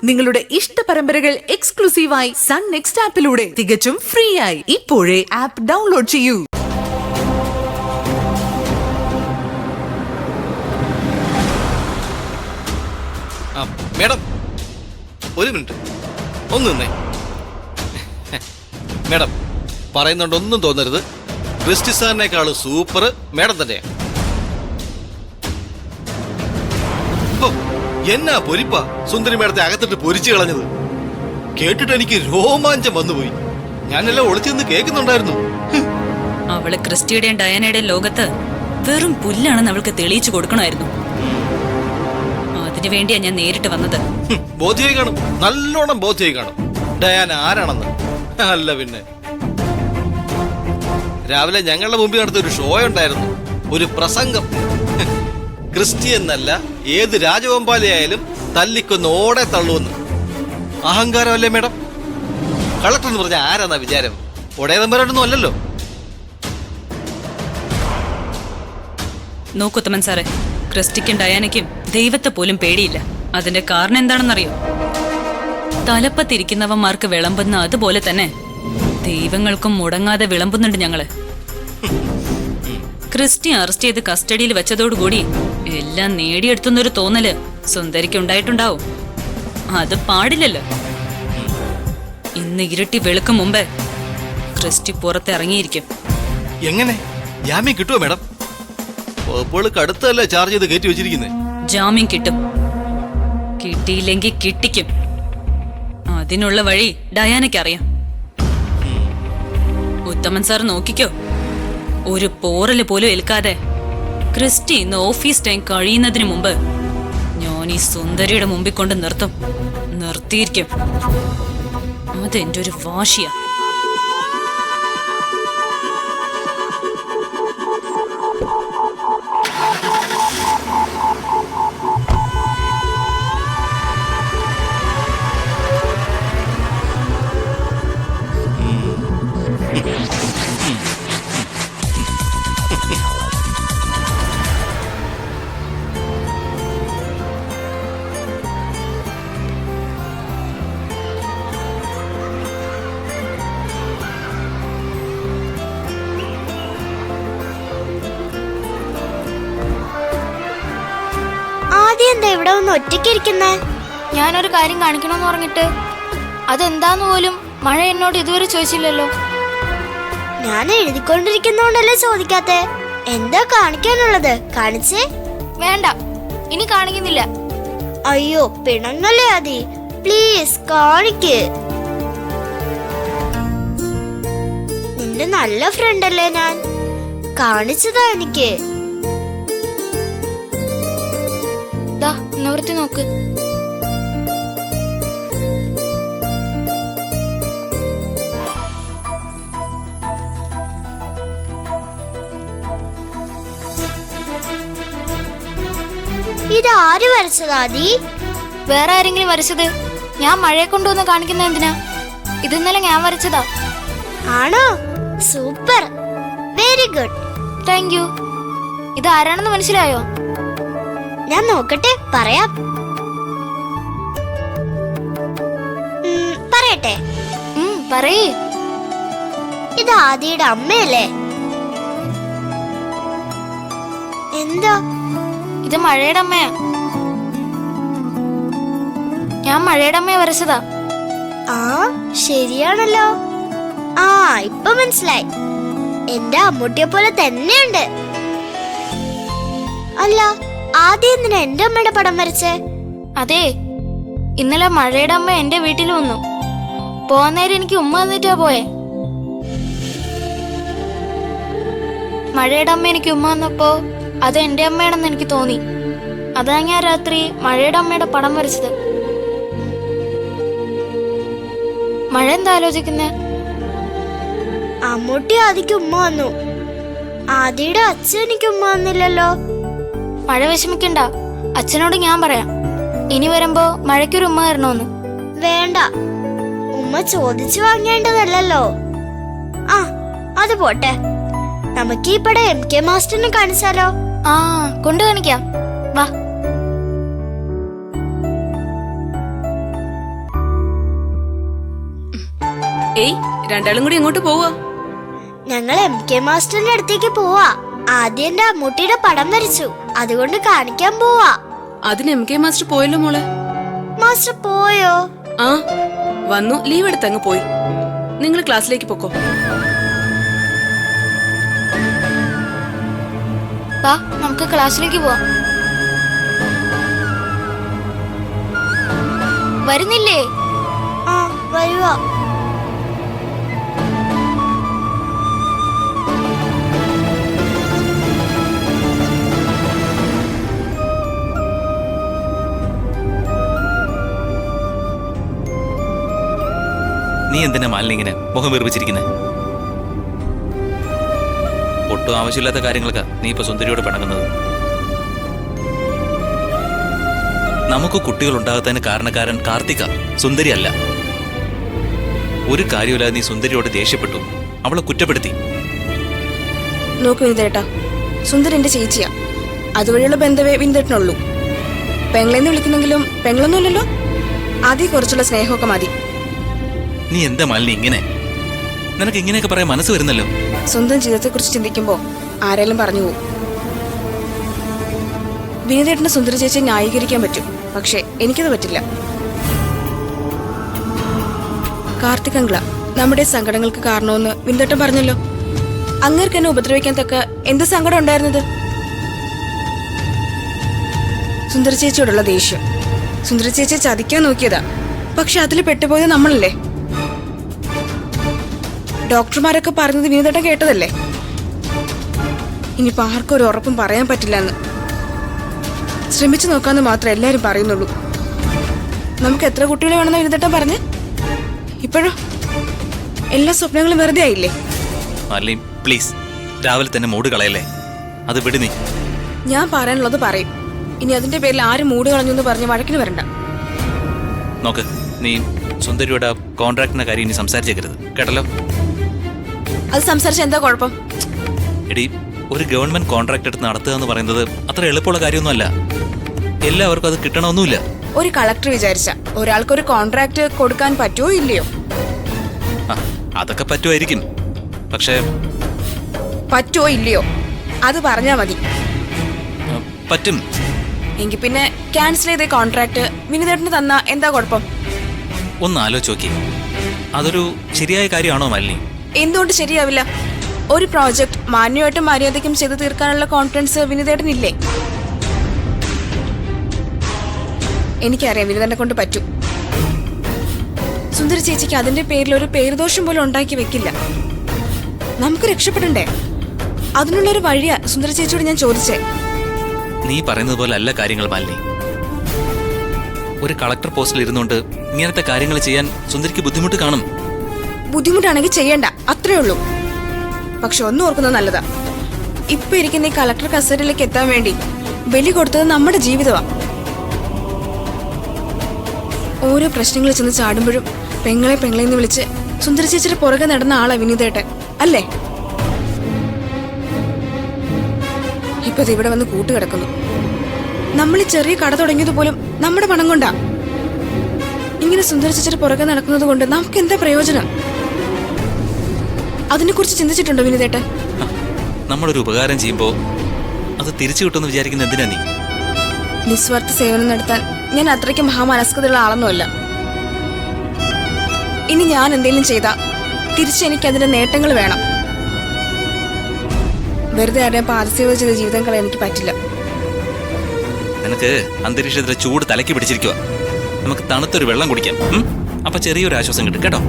നിങ്ങളുടെ ഇഷ്ട പരമ്പരകൾ എക്സ്ക്ലൂസീവായി സൺ നെക്സ്റ്റ് ആപ്പിലൂടെ തികച്ചും ഫ്രീ ആയി. ഇപ്പോഴേ ആപ്പ് ഡൗൺലോഡ് ചെയ്യൂ. മേഡം ഒരു മിനിറ്റ് ഒന്ന് നിന്നേ. മേഡം പറയുന്നുണ്ട്, ഒന്നും തോന്നരുത്. ക്രിസ്റ്റി സാറിനേക്കാള് സൂപ്പർ മേഡം തന്നെയാ. എന്നാ പൊരിപ്പാ സുന്ദരി മേഡത്തെ അകത്തിട്ട് പൊരിച്ചു കളഞ്ഞത്. കേട്ടിട്ട് എനിക്ക് രോമാഞ്ചം വന്നുപോയി. ഞാനെല്ലാം ഒളിച്ചിരുന്ന് കേൾക്കുന്നുണ്ടായിരുന്നു. അവള് ക്രിസ്റ്റിയുടെയും ഡയാനയുടെയും ലോകത്ത് വെറും പുല്ലാണെന്ന് അവൾക്ക് തെളിയിച്ചു കൊടുക്കണമായിരുന്നു. അതിനു വേണ്ടിയാ ഞാൻ നേരിട്ട് വന്നത്. ബോധ്യമായി കാണും, നല്ലോണം ബോധ്യമായി കാണും ഡയാന ആരാണെന്ന്. അല്ല പിന്നെ രാവിലെ ഞങ്ങളുടെ മുമ്പിൽ നടത്തിയ ഒരു ഷോ ഉണ്ടായിരുന്നു, ഒരു പ്രസംഗം. ക്രിസ്റ്റി എന്നല്ല ഏത് രാജവമ്പാലയായാലും തല്ലിക്കൊന്ന് ഓടെ തള്ളുവെന്ന്. അഹങ്കാരമല്ലേ മേഡം? കളക്ടർ എന്ന് പറഞ്ഞ ആരാന്നാ വിചാരം? ഒടേതമ്പരൊന്നും അല്ലല്ലോ. നോക്കുത്തമൻ സാറേ, ക്രിസ്റ്റിക്കും ഡയാനയ്ക്കും ദൈവത്തെ പോലും പേടിയില്ല. അതിന്റെ കാരണം എന്താണെന്നറിയോ? തലപ്പത്തിരിക്കുന്നവന്മാർക്ക് വിളമ്പുന്ന അതുപോലെ തന്നെ ദൈവങ്ങൾക്കും മുടങ്ങാതെ വിളമ്പുന്നുണ്ട് ഞങ്ങള്. ക്രിസ്റ്റി അറസ്റ്റ് ചെയ്ത് കസ്റ്റഡിയിൽ വെച്ചതോടുകൂടി എല്ലാം നേടിയെടുത്തുന്നൊരു തോന്നല് സുന്ദരിക്ക് ഉണ്ടായിട്ടുണ്ടാവും. അത് പാടില്ലല്ലോ. ഇന്ന് ഇരുട്ടി വെളുക്കും മുമ്പേ ക്രിസ്റ്റി പുറത്തിറങ്ങിയിരിക്കും. എങ്ങനെ ജാമ്യം കിട്ടുമോ മേഡം? കടുത്തല്ലേ ചാർജ് ചെയ്ത് കയറ്റി വെച്ചിരിക്കുന്നേ. ജാമ്യം കിട്ടും, കിട്ടിയില്ലെങ്കിൽ കിട്ടിക്കും. അതിനുള്ള വഴി ഡയാനയ്ക്കറിയാം. ഉത്തമൻ സാർ നോക്കിക്കോ, ഒരു പോറല് പോലും ഏൽക്കാതെ ക്രിസ്റ്റി ഇന്ന് ഓഫീസ് ടൈം കഴിയുന്നതിന് മുമ്പ് ഞാൻ ഈ സുന്ദരിയുടെ മുമ്പിൽ കൊണ്ട് നിർത്തിയിരിക്കും. അതെന്റെ ഒരു വാശിയാ. എന്താ ഇവിടെ ഒന്ന് ഒറ്റയ്ക്കിരിക്കുന്നേ? ഞാനൊരു കാര്യം കാണിക്കണമെന്ന് പറഞ്ഞിട്ട് അതെന്താന്ന് പോലും മഴ എന്നോട് ഇതുവരെ ചോദിച്ചില്ലല്ലോ. ഞാൻ എഴുതിക്കൊണ്ടിരിക്കുന്നോണ്ടല്ലേ ചോദിക്കാത്തെ? എന്താ കാണിക്കാനുള്ളത്? കാണിച്ചേ. വേണ്ട, ഇനി കാണിക്കുന്നില്ല. അയ്യോ പിണങ്ങല്ലേ ആദി, പ്ലീസ് കാണിക്ക്. നിന്റെ നല്ല ഫ്രണ്ട് അല്ലേ ഞാൻ, കാണിച്ചതാ എനിക്ക്. നിവർത്തി നോക്ക്. ഇതാര് വരച്ചതാദി? വേറെ ആരെങ്കിലും വരച്ചത്? ഞാൻ മഴയെ കൊണ്ടുവന്ന് കാണിക്കുന്ന എന്തിനാ? ഇത് ഇന്നലെ ഞാൻ വരച്ചതാ. ആണോ? Super, very good. Thank you. ഇത് ആരാണെന്ന് മനസ്സിലായോ? ഞാൻ നോക്കട്ടെ, പറയാം. പറയട്ടെ? പറയേ. ഇത് ആദിയുടെ അമ്മയല്ലേ? എന്താ? ഇത് മഴയുടെ അമ്മയാ. ഞാൻ മഴയുടെ അമ്മയെ വരച്ചതാ. ആ ശരിയാണല്ലോ. ആ ഇപ്പൊ മനസ്സിലായി. എന്റെ അമ്മൂട്ടിയെ പോലെ തന്നെയുണ്ട്. അല്ല, ആദ്യം എന്തിനാ എന്റെ അമ്മയുടെ പടം വരച്ചേ? അതെ, ഇന്നലെ മഴയുടെ അമ്മ എന്റെ വീട്ടിൽ വന്നു. പോന്നേരം എനിക്ക് ഉമ്മ തന്നിട്ടാ പോയെ. മഴയുടെ അമ്മ എനിക്ക് ഉമ്മ തന്നപ്പോ അത് എന്റെ അമ്മയാണെന്ന് എനിക്ക് തോന്നി. അതാ ഞാൻ രാത്രി മഴയുടെ അമ്മയുടെ പടം വരച്ചത്. മഴ എന്താ ആലോചിക്കുന്നേ? അമ്മൂട്ടി ആദിക്ക് ഉമ്മ വന്നു, ആദിയുടെ അച്ഛൻ എനിക്ക് ഉമ്മ വന്നില്ലല്ലോ. മഴ വിഷമിക്കണ്ട, അച്ഛനോട് ഞാൻ പറയാം ഇനി വരുമ്പോ മഴയ്ക്കൊരു ഉമ്മ തരണോന്ന്. വേണ്ട, ഉമ്മ ചോദിച്ചു വാങ്ങേണ്ടതല്ലോ. ആ അത് പോട്ടെ, നമുക്ക് ഈ പടം MK മാസ്റ്ററിനെ കാണിച്ചാലോ? ആ കൊണ്ടു കാണിക്കാം, വാ. ഏയ് രണ്ടാളും കൂടി എങ്ങോട്ട് പോവാ? ഞങ്ങൾ MK മാസ്റ്ററിന്റെ അടുത്തേക്ക് പോവാ. ആദ്യം എന്റെ അമ്മൂട്ടിയുടെ പടം വരച്ചു, അതുകൊണ്ട് കാണിക്കാൻ പോവാ. അതിന് MK മാസ്റ്റർ പോയല്ലോ മോളെ. മാസ്റ്റർ പോയോ? ആ വന്നു, ലീവ് എടുത്തങ്ങ് പോയി. നിങ്ങൾ ക്ലാസ്സിലേക്ക് പൊക്കോ. വാ നമുക്ക് ക്ലാസ്സിലേക്ക് പോവാം. വരുന്നില്ലേ? ആ വരുവാ. നീ എന്തിനാ മാലിന്യ ഇങ്ങനെ മുഖം വീർപ്പിച്ചിരിക്കുന്നത്? ഒട്ടും ആവശ്യമില്ലാത്ത കാര്യങ്ങളൊക്കെ നീ ഇപ്പൊ സുന്ദരിയോട് പിണങ്ങുന്നത്. നമുക്ക് കുട്ടികൾ ഉണ്ടാകത്തതിന് കാരണക്കാരൻ കാർത്തിക, സുന്ദരി അല്ല. ഒരു കാര്യമില്ലാതെ നീ സുന്ദരിയോട് ദേഷ്യപ്പെട്ടു, അവളെ കുറ്റപ്പെടുത്തി. നോക്കൂ വിനിതേട്ടാ, സുന്ദരി എന്റെ ചേച്ചിയാ. അതുവഴിയുള്ള ബന്ധവേ വിനിതേട്ടനുള്ളൂ. പെങ്ങളെന്ന് വിളിക്കുന്നെങ്കിലും പെങ്ങളൊന്നുമില്ലല്ലോ. ആദ്യം കുറച്ചുള്ള സ്നേഹമൊക്കെ മതി. നീ എന്താ മാലിന്യ ഇങ്ങനെ? നിനക്ക് ഇങ്ങനെയൊക്കെ പറയാൻ മനസ്സ് വരുന്നല്ലോ. സ്വന്തം ജീവിതത്തെക്കുറിച്ച് ചിന്തിക്കുമ്പോ ആരെങ്കിലും പറഞ്ഞു പോകും. വിനിതേട്ടന് സുന്ദരി ചേച്ചിയെ ന്യായീകരിക്കാൻ പറ്റും, പക്ഷെ എനിക്കത് പറ്റില്ല. കാർത്തികങ്കള നമ്മുടെ സങ്കടങ്ങൾക്ക് കാരണമെന്ന് വിനിതേട്ടൻ പറഞ്ഞല്ലോ. അങ്ങേർക്ക് എന്നെ ഉപദ്രവിക്കാൻ തക്ക എന്ത് സങ്കടം ഉണ്ടായിരുന്നത്? സുന്ദരി ചേച്ചിയോടുള്ള ദേഷ്യം. സുന്ദരി ചേച്ചിയെ ചതിക്കാൻ നോക്കിയതാ, പക്ഷെ അതിൽ പെട്ടുപോയത് നമ്മളല്ലേ. ഡോക്ടർമാരൊക്കെ പറഞ്ഞത് വിനിതേട്ടൻ കേട്ടതല്ലേ. ഇനിയിപ്പോ ആർക്കും ഒരു ഉറപ്പും പറയാൻ പറ്റില്ല എന്ന്. ശ്രമിച്ചു നോക്കാന്ന് മാത്രമേ എല്ലാരും പറയുന്നുള്ളൂ. നമുക്ക് എത്ര കുട്ടികളെ വേണമെന്ന് വിനിതേട്ടൻ പറഞ്ഞ്? ഇപ്പോഴോ എല്ലാ സ്വപ്നങ്ങളും വെറുതെ ആയില്ലേ? മാലിന്യ പ്ലീസ്, രാവിലെ തന്നെ മൂഡ് കളയല്ലേ. അത് വിട് നീ. ഞാൻ പറയാനുള്ളത് പറയും. ഇനി അതിന്റെ പേരിൽ ആരും മൂട് കളഞ്ഞു എന്ന് പറഞ്ഞ് വഴക്കിന് വരണ്ട. നോക്ക്, നീ സുന്ദരിയുടെ കോൺട്രാക്ടിന്റെ കാര്യം ഇനി സംസാരിച്ചേക്കരുത്, കേട്ടല്ലോ? അത് സംസാരിച്ച എന്താ കുഴപ്പം? എടി, ഒരു ഗവൺമെന്റ് കോൺട്രാക്ട് എടുത്ത് നടത്തുക എന്ന് പറയുന്നത് അത്ര എളുപ്പമുള്ള കാര്യമൊന്നുമല്ല. എല്ലാവർക്കും അത് കിട്ടണമെന്നില്ല. ഒരു കളക്ടർ വിചാരിച്ച ഒരാൾക്കൊരു കോൺട്രാക്ട് കൊടുക്കാൻ പറ്റുമോ ഇല്ലയോ? അതൊക്കെ പറ്റുമായിരിക്കും, പക്ഷേ പറ്റുമോ ഇല്ലയോ അത് പറഞ്ഞാ മതി. പറ്റും. എങ്കിൽ പിന്നെ ക്യാൻസൽ ചെയ്ത കോൺട്രാക്ട് വിനിതേട്ടന് തന്ന എന്താ കുഴപ്പം? ഒന്ന് ആലോചിച്ച് നോക്കി, അതൊരു ശരിയായ കാര്യമാണോ മാലിന്യ? എന്തുകൊണ്ട് ശരിയാവില്ല? ഒരു പ്രോജക്ട് മാന്യമായിട്ടും മര്യാദയ്ക്കും ചെയ്തു തീർക്കാനുള്ള കോൺഫിഡൻസ് വിനിതേട്ടനില്ലേ? എനിക്കറിയാം വിനിതേട്ടനെ കൊണ്ട് പറ്റും. സുന്ദരി ചേച്ചിക്ക് അതിന്റെ പേരിൽ ഒരു പേരുദോഷം പോലും ഉണ്ടാക്കി വെക്കില്ല. നമുക്ക് രക്ഷപ്പെടണ്ടേ? അതിനുള്ളൊരു വഴിയാ സുന്ദരി ചേച്ചിയോട് ഞാൻ ചോദിച്ചേ. നീ പറയുന്നത് പോലെ അല്ല കാര്യങ്ങൾ മാലിന്യ. ഒരു കളക്ടർ പോസ്റ്റിൽ ഇരുന്നുകൊണ്ട് ഇങ്ങനത്തെ കാര്യങ്ങൾ ചെയ്യാൻ സുന്ദരിക്ക് ബുദ്ധിമുട്ട് കാണും. ബുദ്ധിമുട്ടാണെങ്കിൽ ചെയ്യണ്ട, അത്രേ ഉള്ളൂ. പക്ഷെ ഒന്നും ഓർക്കുന്നത് നല്ലതാ. ഇപ്പൊ ഇരിക്കുന്ന ഈ കളക്ടർ കസേരയിലേക്ക് എത്താൻ വേണ്ടി ബലി കൊടുത്തത് നമ്മുടെ ജീവിതമാണ്. ഓരോ പ്രശ്നങ്ങളിൽ ചെന്ന് ചാടുമ്പോഴും പെങ്ങളെ പെങ്ങളെന്ന് വിളിച്ച് സുന്ദരി ചേച്ചിയുടെ പുറകെ നടന്ന ആളാ വിനീതേട്ടൻ അല്ലേ? ഇപ്പൊ ഇവിടെ വന്ന് കൂട്ടുകിടക്കുന്നു. നമ്മൾ ഈ ചെറിയ കട തുടങ്ങിയത് പോലും നമ്മുടെ പണം കൊണ്ടാ. ഇങ്ങനെ സുന്ദരി ചേച്ചിയുടെ പുറകെ നടക്കുന്നത് കൊണ്ട് നമുക്ക് എന്താ പ്രയോജനം? അതിനെ കുറിച്ച് ചിന്തിച്ചിട്ടുണ്ടോ വിനീതേട്ടൻ? നമ്മളൊരു ഉപകാരം ചെയ്യുമ്പോ അത് തിരിച്ചു കിട്ടുമെന്ന് വിചാരിക്കുന്ന എന്തിനാ നീ? നിസ്വാർത്ഥ സേവനം നടത്താൻ ഞാൻ അത്രയ്ക്ക് മഹാമനസ്കതയുള്ള ആളൊന്നുമല്ല. ഇനി ഞാൻ എന്തെങ്കിലും ചെയ്താ തിരിച്ച് എനിക്ക് അതിന്റെ നേട്ടങ്ങൾ വേണം. വെറുതെ ആരെയും പാദസേവ ചെയ്ത ജീവിതം കളയാൻ എനിക്ക് പറ്റില്ല. നിനക്ക് അന്തരീക്ഷത്തിലെ ചൂട് തലയ്ക്ക് പിടിച്ചിരിക്കുക. നമുക്ക് തണുത്തൊരു വെള്ളം കുടിക്കാം. അപ്പൊ ചെറിയൊരു ആശ്വാസം കിട്ടും കേട്ടോ.